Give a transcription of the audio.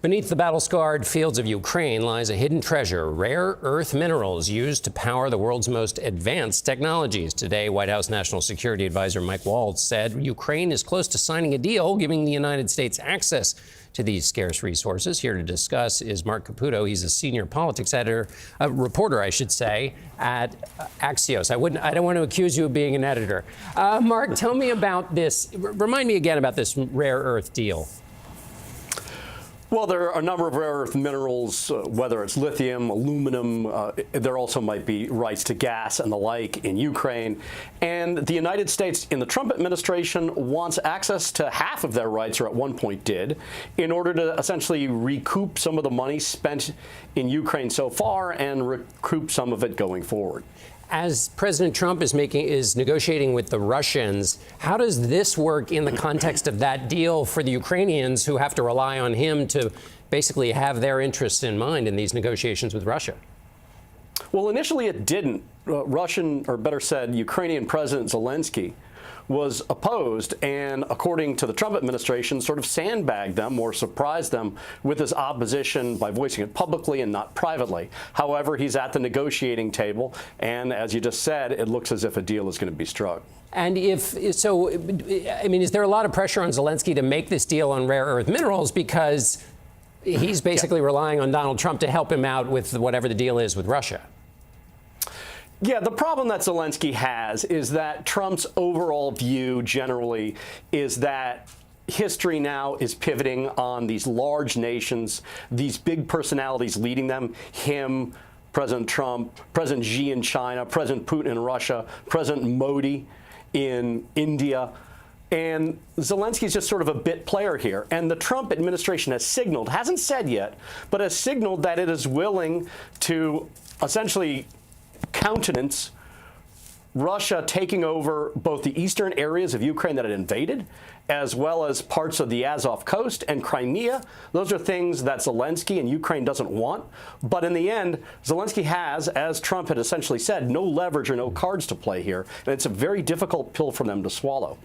Beneath the battle-scarred fields of Ukraine lies a hidden treasure, rare earth minerals used to power the world's most advanced technologies. Today, White House National Security Advisor Mike Waltz said Ukraine is close to signing a deal giving the United States access to these scarce resources. Here to discuss is Marc Caputo. He's a senior politics reporter, I should say, at Axios. I don't want to accuse you of being an editor. Marc, tell me about this. Remind me again about this rare earth deal. Well, there are a number of rare earth minerals, whether it's lithium, aluminum, there also might be rights to gas and the like in Ukraine. And the United States, in the Trump administration, wants access to half of their rights, or at one point did, in order to essentially recoup some of the money spent in Ukraine so far and recoup some of it going forward. As President Trump is negotiating with the Russians, how does this work in the context of that deal for the Ukrainians who have to rely on him to basically have their interests in mind in these negotiations with Russia? Well, initially it didn't. Russian, or better said, Ukrainian President Zelensky was opposed and, according to the Trump administration, sort of sandbagged them or surprised them with his opposition by voicing it publicly and not privately. However, he's at the negotiating table, and as you just said, it looks as if a deal is going to be struck. And if so, I mean, is there a lot of pressure on Zelensky to make this deal on rare earth minerals because he's basically relying on Donald Trump to help him out with whatever the deal is with Russia? Yeah, the problem that Zelensky has is that Trump's overall view generally is that history now is pivoting on these large nations, these big personalities leading them, him, President Trump, President Xi in China, President Putin in Russia, President Modi in India. And Zelensky's just sort of a bit player here. And the Trump administration has signaled, hasn't said yet, but has signaled that it is willing to essentially countenance Russia taking over both the eastern areas of Ukraine that it invaded, as well as parts of the Azov coast and Crimea. Those are things that Zelensky and Ukraine doesn't want. But in the end, Zelensky has, as Trump had essentially said, no leverage or no cards to play here. And it's a very difficult pill for them to swallow.